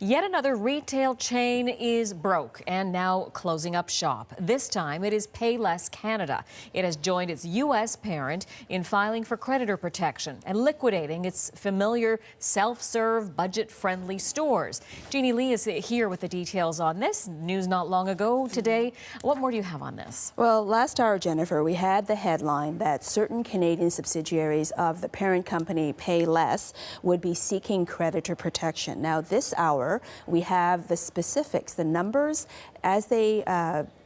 Yet another retail chain is broke and now closing up shop. This time it is Payless Canada. It has joined its U.S. parent in filing for creditor protection and liquidating its familiar self-serve, budget-friendly stores. Jeannie Lee is here with the details on this. News not long ago today. What more do you have on this? Well, last hour, Jennifer, we had the headline that certain Canadian subsidiaries of the parent company Payless would be seeking creditor protection. Now, this hour, we have the specifics, the numbers as they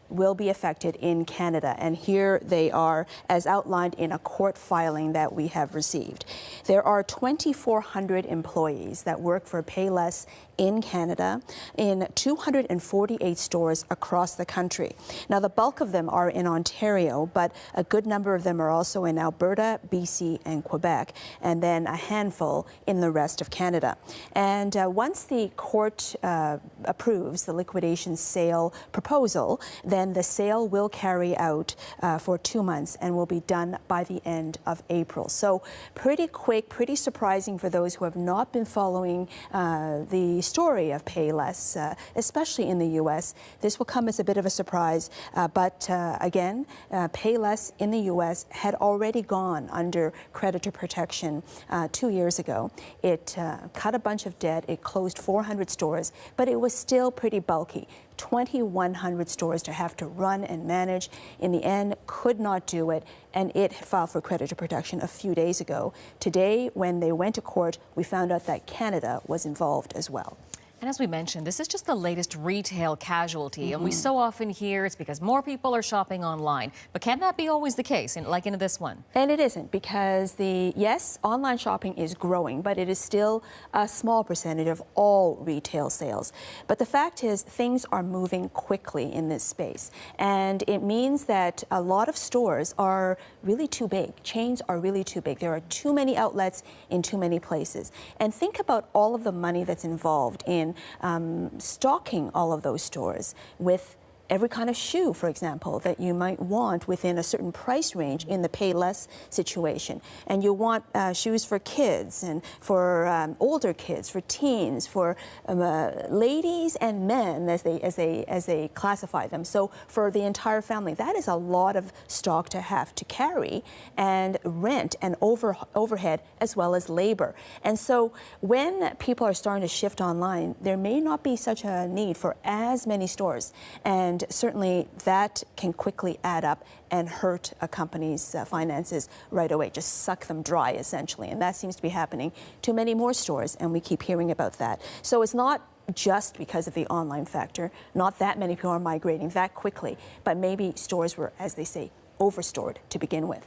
will be affected in Canada. And here they are as outlined in a court filing that we have received. There are 2,400 employees that work for Payless in Canada in 248 stores across the country. Now, the bulk of them are in Ontario, but a good number of them are also in Alberta, BC, and Quebec, and then a handful in the rest of Canada. And once the court approves the liquidation sale proposal, then the sale will carry out for 2 months and will be done by the end of April. So pretty quick, pretty surprising for those who have not been following the story of Payless, especially in the U.S. This will come as a bit of a surprise, but again, Payless in the U.S. had already gone under creditor protection 2 years ago. It cut a bunch of debt, it closed 400 stores, but it was still pretty bulky. 2,100 stores to have to run and manage. In the end, could not do it, and it filed for creditor protection a few days ago. Today, when they went to court, we found out that Canada was involved as well. And as we mentioned, this is just the latest retail casualty, and we so often hear it's because more people are shopping online. But can that be always the case, like in this one? And it isn't, because yes, online shopping is growing, but it is still a small percentage of all retail sales. But the fact is, things are moving quickly in this space, and it means that a lot of stores are really too big. Chains are really too big. There are too many outlets in too many places. And think about all of the money that's involved in stocking all of those stores with every kind of shoe, for example, that you might want within a certain price range in the Payless situation. And you want shoes for kids and for older kids, for teens, for ladies and men as they classify them. So for the entire family, that is a lot of stock to have to carry, and rent and overhead as well as labor. And so when people are starting to shift online, there may not be such a need for as many stores. And certainly that can quickly add up and hurt a company's finances right away, just suck them dry essentially. And that seems to be happening to many more stores, and we keep hearing about that. So it's not just because of the online factor, not that many people are migrating that quickly, but maybe stores were, as they say, overstored to begin with.